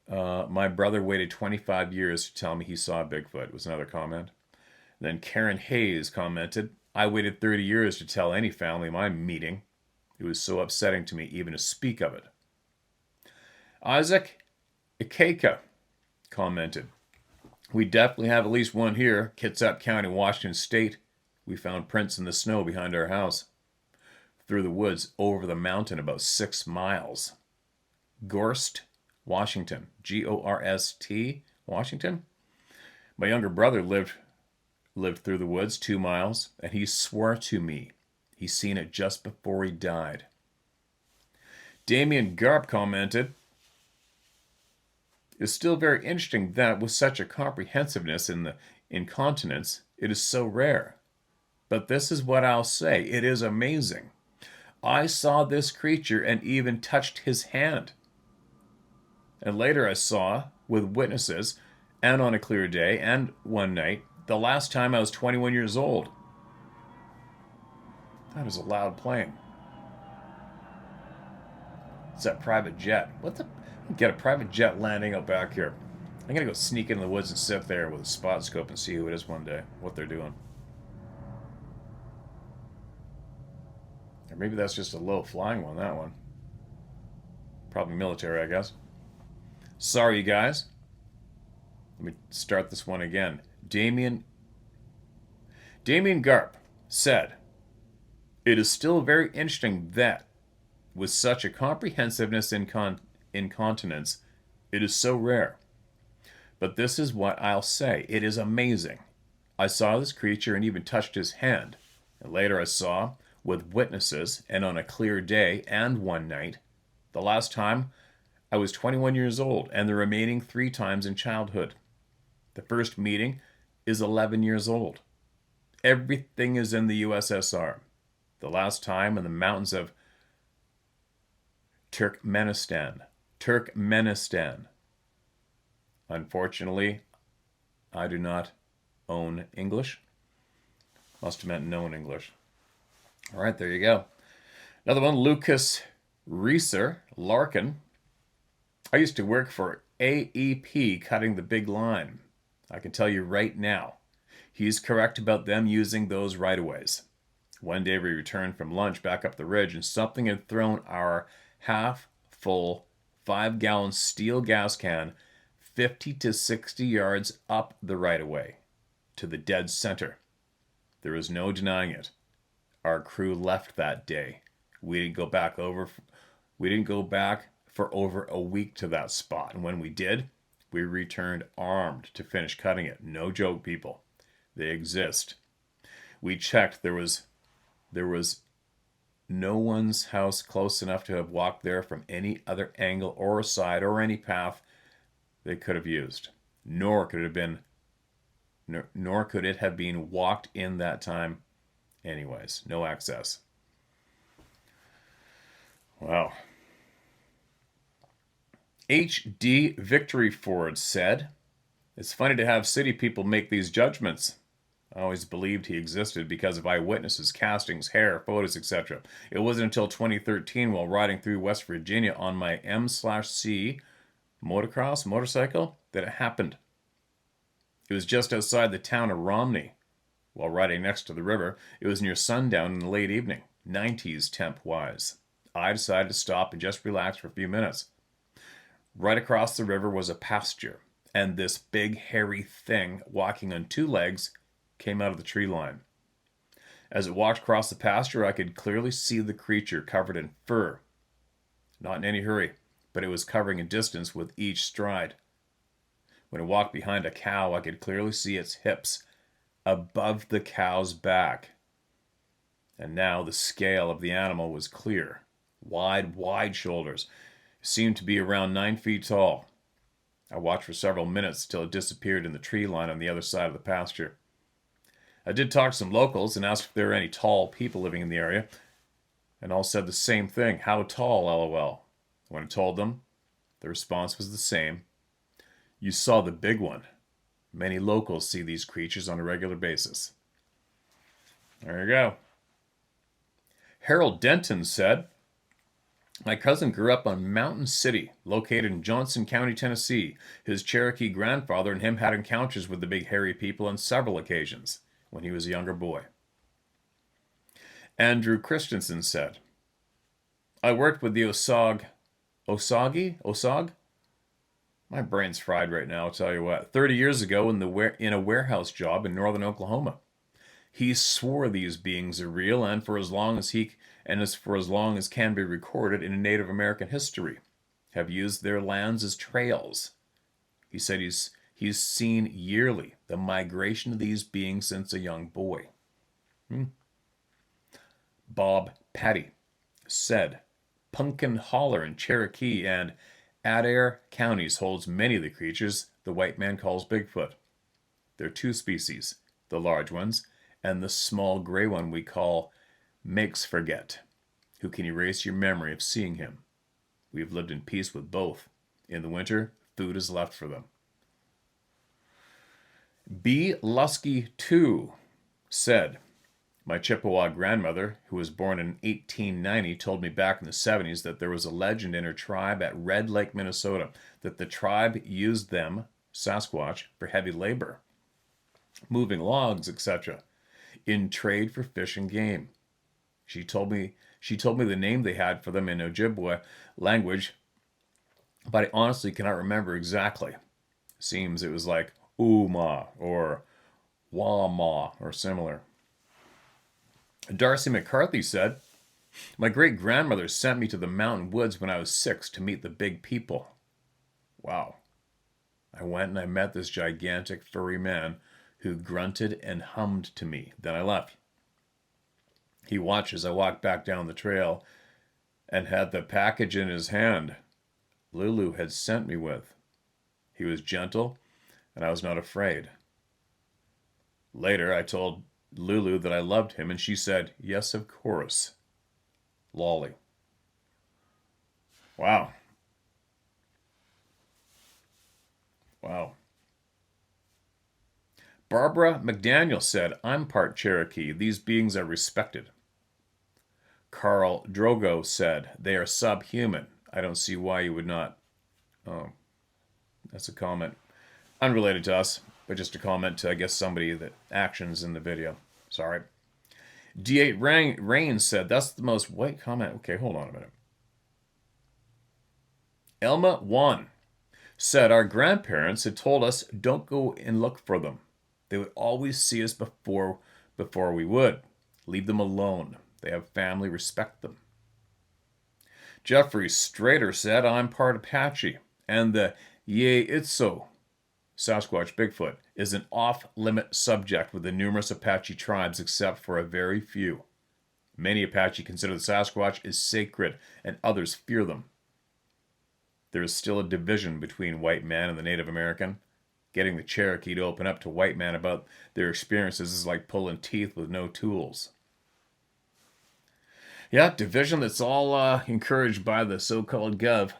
My brother waited 25 years to tell me he saw Bigfoot, was another comment. Then Karen Hayes commented, I waited 30 years to tell any family my meeting. It was so upsetting to me even to speak of it. Isaac Ikeka commented, we definitely have at least one here, Kitsap County, Washington State. We found prints in the snow behind our house. Through the woods, over the mountain, about 6 miles. Gorst, Washington. Gorst, Washington. My younger brother lived through the woods 2 miles, and he swore to me he seen it just before he died. Damien Garp commented, it's still very interesting that with such a comprehensiveness in the incontinence, it is so rare. But this is what I'll say, it is amazing. I saw this creature and even touched his hand. And later I saw, with witnesses, and on a clear day, and one night, the last time I was 21 years old. That is a loud plane. It's that private jet. What the? Get a private jet landing out back here. I'm going to go sneak into the woods and sit there with a spot scope and see who it is one day, what they're doing. Or maybe that's just a low flying one, that one. Probably military, I guess. Sorry, you guys. Let me start this one again. Damien Garp said, it is still very interesting that, with such a comprehensiveness in incontinence, it is so rare. But this is what I'll say. It is amazing. I saw this creature and even touched his hand. And later I saw, with witnesses, and on a clear day and one night, the last time I was 21 years old, and the remaining 3 times in childhood. The first meeting is 11 years old. Everything is in the USSR. The last time in the mountains of Turkmenistan. Unfortunately, I do not own English. Must have meant known English. All right, there you go. Another one, Lucas Reeser Larkin. I used to work for AEP cutting the big line. I can tell you right now, he's correct about them using those right-of-ways. One day we returned from lunch back up the ridge and something had thrown our half-full 5-gallon steel gas can 50 to 60 yards up the right-of-way to the dead center. There is no denying it. Our crew left that day. We didn't go back for over a week to that spot. And when we did, we returned armed to finish cutting it. No joke, people. They exist. We checked. There was no one's house close enough to have walked there from any other angle or side or any path they could have used. Nor could it have been walked in that time anyways. No access. Wow. H.D. Victory Ford said, It's funny to have city people make these judgments. I always believed he existed because of eyewitnesses, castings, hair, photos, etc. It wasn't until 2013, while riding through West Virginia on my M/C motorcycle, that it happened. It was just outside the town of Romney. While riding next to the river, it was near sundown in the late evening, 90s temp-wise. I decided to stop and just relax for a few minutes. Right across the river was a pasture, and this big hairy thing walking on two legs came out of the tree line. As it walked across the pasture, I could clearly see the creature covered in fur. Not in any hurry, but it was covering a distance with each stride. When it walked behind a cow, I could clearly see its hips above the cow's back. And now the scale of the animal was clear. Wide shoulders. It seemed to be around 9 feet tall. I watched for several minutes till it disappeared in the tree line on the other side of the pasture. I did talk to some locals and asked if there were any tall people living in the area, and all said the same thing. How tall, lol. When I told them, the response was the same. You saw the big one. Many locals see these creatures on a regular basis. There you go. Harold Denton said, my cousin grew up on Mountain City, located in Johnson County, Tennessee. His Cherokee grandfather and him had encounters with the big hairy people on several occasions when he was a younger boy. Andrew Christensen said, I worked with the Osage? My brain's fried right now, I'll tell you what. 30 years ago in a warehouse job in northern Oklahoma. He swore these beings are real and for as long as can be recorded in Native American history, have used their lands as trails. He said he's seen yearly the migration of these beings since a young boy. Bob Patty said, Pumpkin Holler in Cherokee and Adair counties holds many of the creatures the white man calls Bigfoot. There are two species, the large ones and the small gray one we call Makes Forget, who can erase your memory of seeing him. We have lived in peace with both. In the winter, food is left for them. B. Lusky 2 said, my Chippewa grandmother, who was born in 1890, told me back in the 70s that there was a legend in her tribe at Red Lake, Minnesota, that the tribe used them, Sasquatch, for heavy labor, moving logs, etc., in trade for fish and game. She told me the name they had for them in Ojibwe language, but I honestly cannot remember exactly. Seems it was like Uma or Wama or similar. Darcy McCarthy said, my great-grandmother sent me to the mountain woods when I was 6 to meet the big people. Wow. I went and I met this gigantic furry man who grunted and hummed to me. Then I left. He watched as I walked back down the trail and had the package in his hand Lulu had sent me with. He was gentle, and I was not afraid. Later, I told Lulu that I loved him, and she said, yes, of course. Lolly. Wow. Barbara McDaniel said, I'm part Cherokee. These beings are respected. Carl Drogo said, they are subhuman. I don't see why you would not. Oh, that's a comment. Unrelated to us, but just a comment to, I guess, somebody that actions in the video. Sorry. D8 Rain said, that's the most white comment. Okay, hold on a minute. Elma 1 said, our grandparents had told us don't go and look for them. They would always see us before we would. Leave them alone. They have family, respect them. Jeffrey Strader said, I'm part Apache, and the Ye-Itso, Sasquatch Bigfoot, is an off-limit subject with the numerous Apache tribes except for a very few. Many Apache consider the Sasquatch as sacred, and others fear them. There is still a division between white man and the Native American. Getting the Cherokee to open up to white man about their experiences is like pulling teeth with no tools. Yeah, division that's all encouraged by the so-called Gov.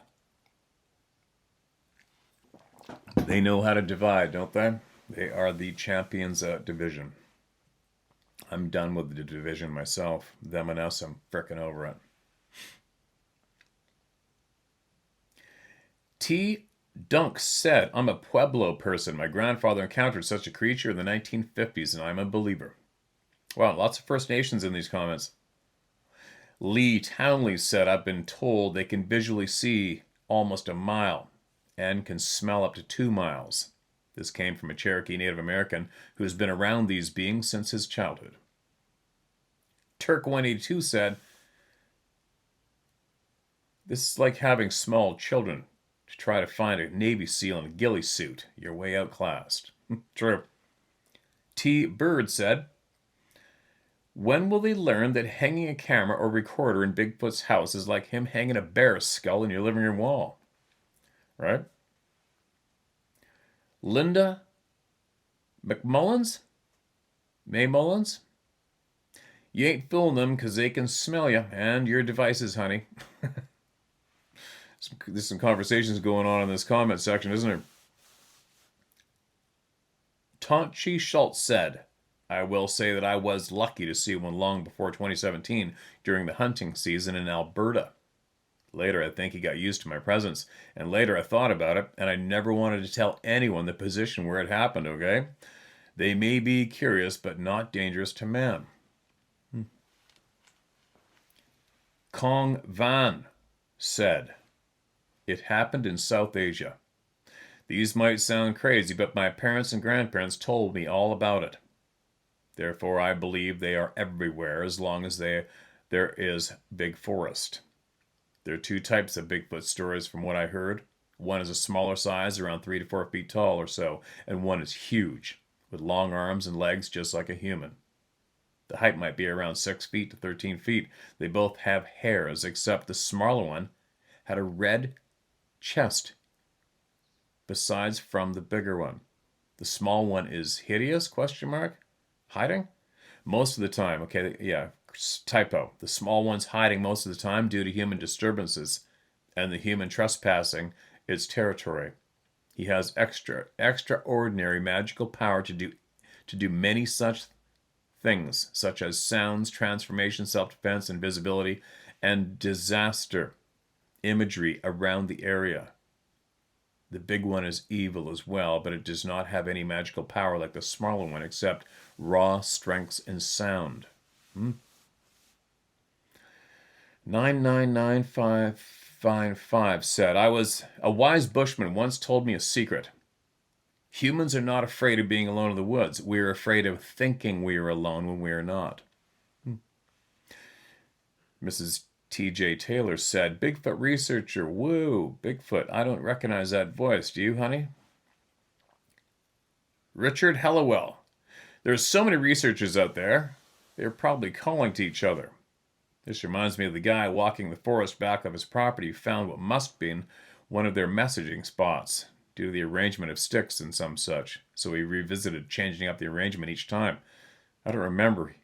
They know how to divide, don't they? They are the champions at division. I'm done with the division myself. Them and us, I'm frickin' over it. T. Dunk said, I'm a Pueblo person. My grandfather encountered such a creature in the 1950s, and I'm a believer. Wow, lots of First Nations in these comments. Lee Townley said, I've been told they can visually see almost a mile and can smell up to 2 miles. This came from a Cherokee Native American who has been around these beings since his childhood. Turk182 said, this is like having small children to try to find a Navy SEAL in a ghillie suit. You're way outclassed. True. T. Bird said, when will they learn that hanging a camera or recorder in Bigfoot's house is like him hanging a bear's skull in your living room wall? Right? Linda McMullins? May Mullins? You ain't fooling them because they can smell you and your devices, honey. There's some conversations going on in this comment section, isn't there? Tonchi Schultz said, I will say that I was lucky to see one long before 2017 during the hunting season in Alberta. Later, I think he got used to my presence, and later I thought about it, and I never wanted to tell anyone the position where it happened, okay? They may be curious, but not dangerous to man. Kong Van said, it happened in South Asia. These might sound crazy, but my parents and grandparents told me all about it. Therefore, I believe they are everywhere as long as there is big forest. There are 2 types of Bigfoot stories from what I heard. One is a smaller size, around 3 to 4 feet tall or so, and one is huge, with long arms and legs just like a human. The height might be around 6 feet to 13 feet. They both have hairs, except the smaller one had a red chest, besides from the bigger one. The small one is hideous, ? Hiding? Most of the time, okay, yeah, typo. The small one's hiding most of the time due to human disturbances and the human trespassing its territory. He has extraordinary magical power to do many such things, such as sounds, transformation, self-defense, invisibility, and disaster imagery around the area. The big one is evil as well, but it does not have any magical power like the smaller one, except raw strength and sound. 999555 said, a wise bushman once told me a secret. Humans are not afraid of being alone in the woods. We are afraid of thinking we are alone when we are not. Mrs. T.J. Taylor said, Bigfoot researcher, woo, Bigfoot. I don't recognize that voice. Do you, honey? Richard Hellawell. There's so many researchers out there. They're probably calling to each other. This reminds me of the guy walking the forest back of his property who found what must have been one of their messaging spots due to the arrangement of sticks and some such. So he revisited, changing up the arrangement each time. I don't remember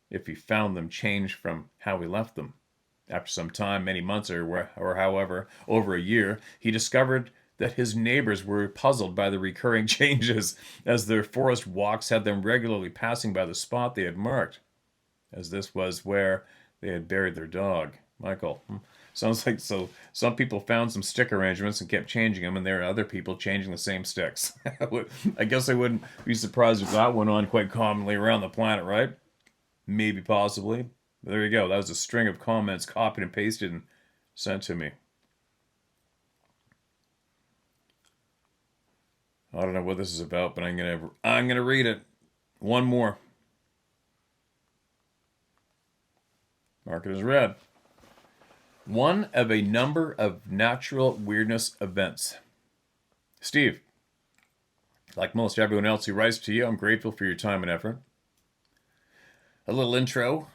if he found them changed from how he left them. After some time, many months or however, over a year, he discovered that his neighbors were puzzled by the recurring changes as their forest walks had them regularly passing by the spot they had marked, as this was where they had buried their dog. Michael. Sounds like so. Some people found some stick arrangements and kept changing them, and there are other people changing the same sticks. I guess I wouldn't be surprised if that went on quite commonly around the planet, right? Maybe, possibly. But there you go. That was a string of comments copied and pasted and sent to me. I don't know what this is about, but I'm gonna read it. One more. Mark it as read. One of a number of natural weirdness events. Steve, like most everyone else who writes to you, I'm grateful for your time and effort. A little intro.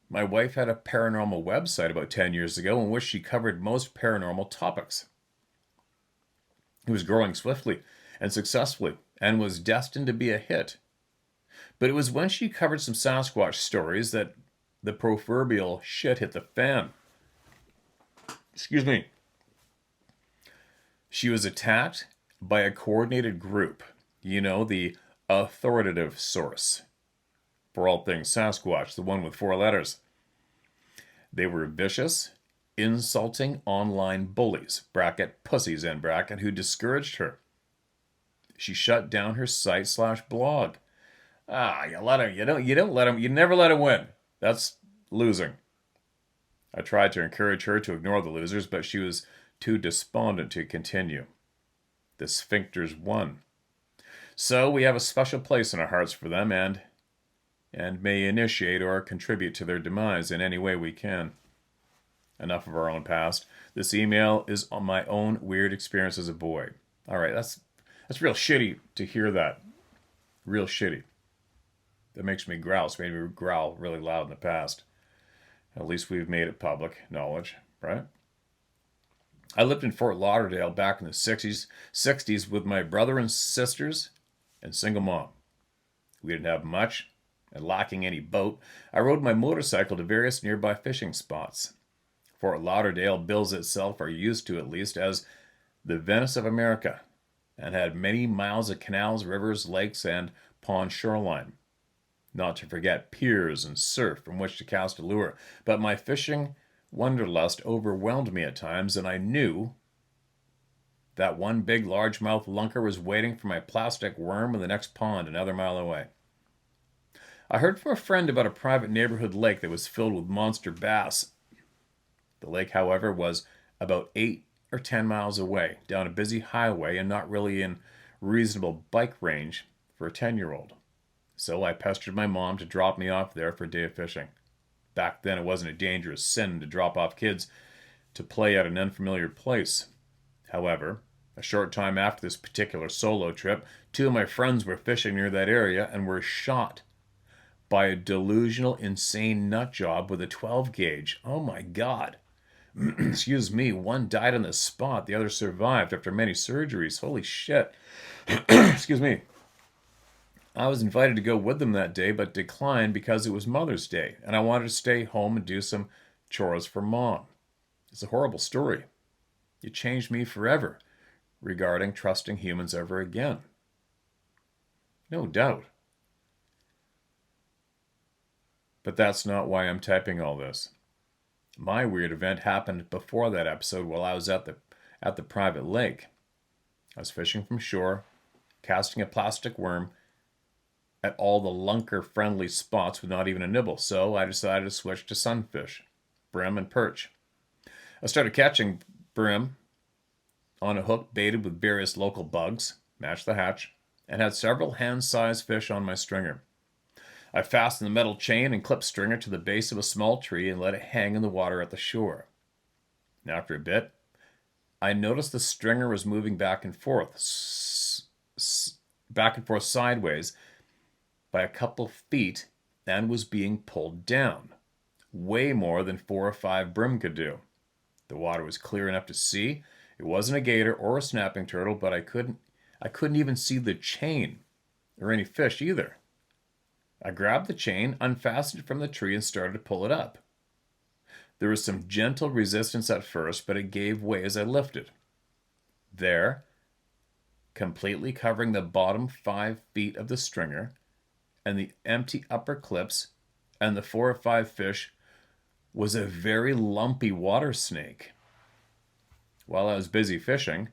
My wife had a paranormal website about 10 years ago in which she covered most paranormal topics. It was growing swiftly and successfully and was destined to be a hit. But it was when she covered some Sasquatch stories that the proverbial shit hit the fan. Excuse me. She was attacked by a coordinated group. You know, the authoritative source for all things Sasquatch, the one with 4 letters. They were vicious, insulting online bullies, bracket pussies end bracket, who discouraged her. She shut down her site/blog. You let her. You don't let him. You never let him win. That's losing. I tried to encourage her to ignore the losers, but she was too despondent to continue. The sphincters won. So we have a special place in our hearts for them, and may initiate or contribute to their demise in any way we can. Enough of our own past. This email is on my own weird experience as a boy. All right, that's real shitty to hear that. Real shitty. That makes me growl. It's made me growl really loud in the past. At least we've made it public knowledge, right? I lived in Fort Lauderdale back in the 60s with my brother and sisters and single mom. We didn't have much, and lacking any boat, I rode my motorcycle to various nearby fishing spots. Fort Lauderdale bills itself, or used to at least, as the Venice of America, and had many miles of canals, rivers, lakes, and pond shoreline. Not to forget piers and surf from which to cast a lure. But my fishing wanderlust overwhelmed me at times, and I knew that one big largemouth lunker was waiting for my plastic worm in the next pond another mile away. I heard from a friend about a private neighborhood lake that was filled with monster bass. The lake, however, was about 8 or 10 miles away, down a busy highway and not really in reasonable bike range for a 10-year-old. So I pestered my mom to drop me off there for a day of fishing. Back then, it wasn't a dangerous sin to drop off kids to play at an unfamiliar place. However, a short time after this particular solo trip, 2 of my friends were fishing near that area and were shot by a delusional, insane nut job with a 12 gauge. Oh my God. Excuse me. One died on the spot. The other survived after many surgeries. Holy shit. Excuse me. I was invited to go with them that day, but declined because it was Mother's Day, and I wanted to stay home and do some chores for Mom. It's a horrible story. It changed me forever regarding trusting humans ever again. No doubt. But that's not why I'm typing all this. My weird event happened before that episode while I was at the private lake. I was fishing from shore, casting a plastic worm at all the lunker-friendly spots with not even a nibble, so I decided to switch to sunfish, brim, and perch. I started catching brim on a hook baited with various local bugs, matched the hatch, and had several hand-sized fish on my stringer. I fastened the metal chain and clipped stringer to the base of a small tree and let it hang in the water at the shore. And after a bit, I noticed the stringer was moving back and forth sideways by a couple feet and was being pulled down, way more than 4 or 5 brim could do. The water was clear enough to see. It wasn't a gator or a snapping turtle, but I couldn't even see the chain or any fish either. I grabbed the chain, unfastened it from the tree, and started to pull it up. There was some gentle resistance at first, but it gave way as I lifted. There, completely covering the bottom 5 feet of the stringer, and the empty upper clips, and the 4 or 5 fish, was a very lumpy water snake. While I was busy fishing,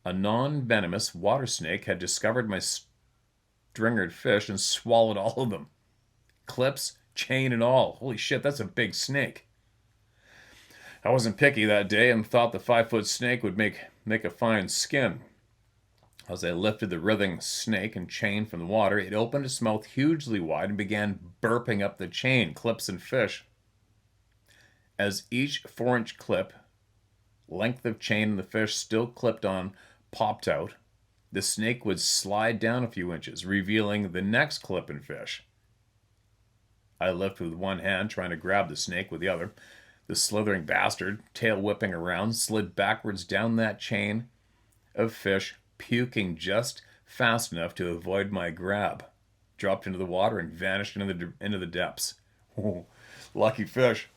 a non-venomous water snake had discovered my stringered fish and swallowed all of them. Clips, chain, and all. Holy shit, that's a big snake. I wasn't picky that day and thought the 5-foot snake would make a fine skin. As I lifted the writhing snake and chain from the water, it opened its mouth hugely wide and began burping up the chain, clips, and fish. As each 4-inch clip, length of chain and the fish still clipped on, popped out, the snake would slide down a few inches, revealing the next clip and fish. I lifted with one hand, trying to grab the snake with the other. The slithering bastard, tail whipping around, slid backwards down that chain of fish, puking just fast enough to avoid my grab, dropped into the water and vanished into the depths. Oh, lucky fish.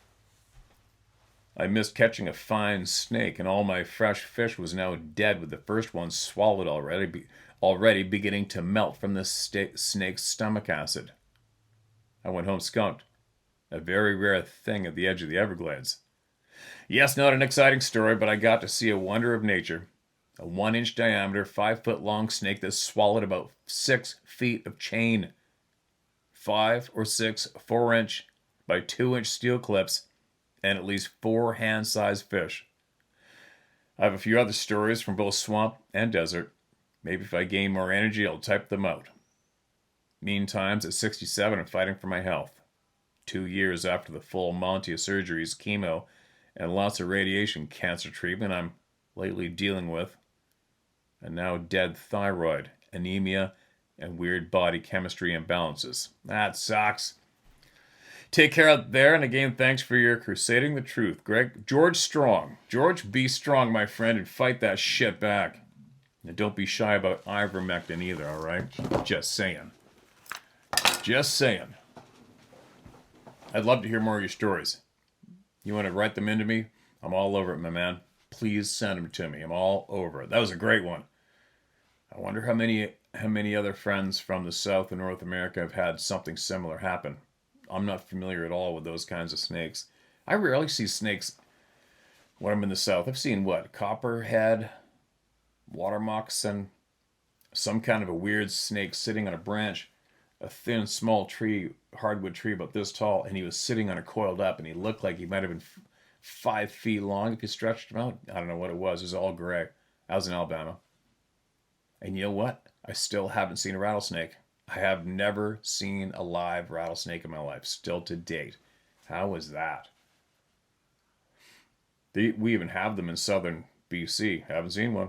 I missed catching a fine snake, and all my fresh fish was now dead with the first one swallowed already beginning to melt from the snake's stomach acid. I went home skunked, a very rare thing at the edge of the Everglades. Yes, not an exciting story, but I got to see a wonder of nature. A 1-inch diameter, 5-foot long snake that swallowed about 6 feet of chain. 5 or 6 4-inch by 2-inch steel clips, and at least 4 hand-sized fish. I have a few other stories from both swamp and desert. Maybe if I gain more energy, I'll type them out. Meantime, at 67, I'm fighting for my health. 2 years after the full Monty of surgeries, chemo, and lots of radiation cancer treatment I'm lately dealing with. A now dead thyroid, anemia, and weird body chemistry imbalances. That sucks. Take care out there, and again, thanks for your crusading the truth, Greg. George Strong. George, be strong, my friend, and fight that shit back. And don't be shy about ivermectin either, all right? Just saying. Just saying. I'd love to hear more of your stories. You want to write them into me? I'm all over it, my man. Please send them to me. I'm all over it. That was a great one. I wonder how many other friends from the South and North America have had something similar happen. I'm not familiar at all with those kinds of snakes. I rarely see snakes when I'm in the South. I've seen what? Copperhead, water moccasin, some kind of a weird snake sitting on a branch, a thin, small tree, hardwood tree about this tall, and he was sitting on it coiled up, and he looked like he might have been 5 feet long if you stretched him out. I don't know what it was. It was all gray. I was in Alabama. And you know what? I still haven't seen a rattlesnake. I have never seen a live rattlesnake in my life, still to date. How is that? We even have them in southern BC. Haven't seen one.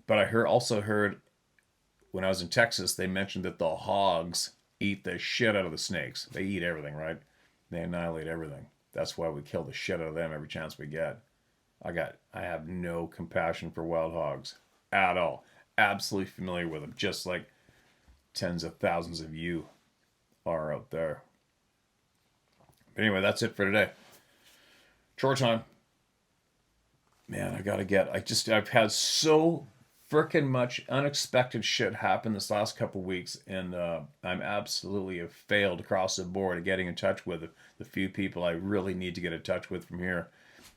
But I also heard when I was in Texas, they mentioned that the hogs eat the shit out of the snakes. They eat everything, right? They annihilate everything. That's why we kill the shit out of them every chance we get. I have no compassion for wild hogs at all. Absolutely familiar with them, just like tens of thousands of you are out there. But anyway, that's it for today. Chore time. Man, I've had so frickin' much unexpected shit happen this last couple weeks, and I'm absolutely have failed across the board at getting in touch with the few people I really need to get in touch with from here.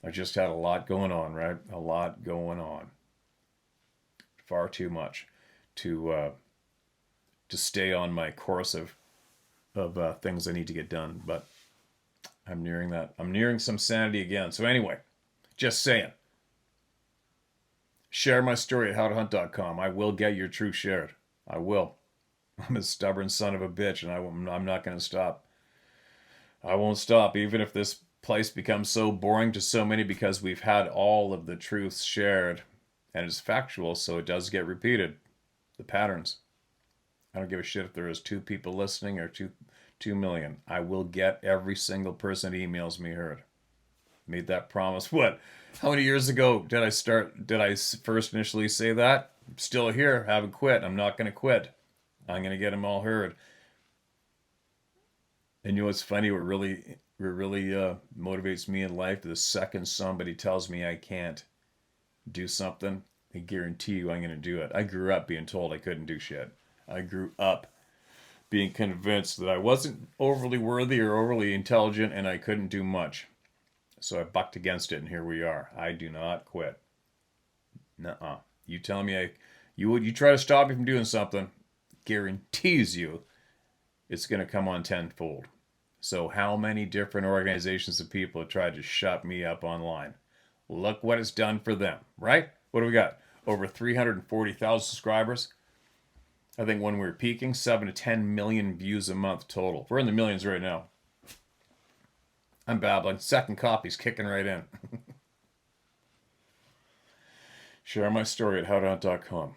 I just had a lot going on, right? A lot going on. Far too much to stay on my course of things I need to get done, but I'm nearing that. I'm nearing some sanity again. So anyway, just saying. Share my story at howtohunt.com. I will get your truth shared. I will. I'm a stubborn son of a bitch, and I'm not going to stop. I won't stop, even if this place becomes so boring to so many, because we've had all of the truths shared, and it's factual, so it does get repeated. The patterns. I don't give a shit if there is 2 people listening or 2 million. I will get every single person that emails me heard. Made that promise. What? How many years ago did I first initially say that? I'm still here. Haven't quit. I'm not going to quit. I'm going to get them all heard. And you know what's funny? What really motivates me in life? The second somebody tells me I can't do something, I guarantee you I'm going to do it. I grew up being told I couldn't do shit. I grew up being convinced that I wasn't overly worthy or overly intelligent, and I couldn't do much. So I bucked against it, and here we are. I do not quit. Nuh-uh. You tell me you try to stop me from doing something, guarantees you it's going to come on tenfold. So how many different organizations of people have tried to shut me up online? Look what it's done for them, right? What do we got? Over 340,000 subscribers. I think when we were peaking, 7 to 10 million views a month total. We're in the millions right now. I'm babbling. Second copy's kicking right in. Share my story at howtohunt.com.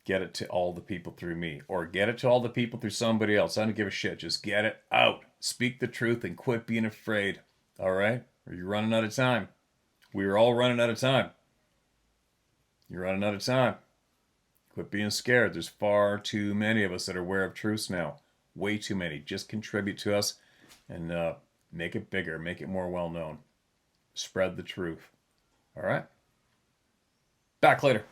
Get it to all the people through me. Or get it to all the people through somebody else. I don't give a shit. Just get it out. Speak the truth and quit being afraid. All right? Or you're running out of time. We're all running out of time. You're running out of time. Quit being scared. There's far too many of us that are aware of truths now. Way too many. Just contribute to us and Make it bigger. Make it more well known. Spread the truth. All right? Back later.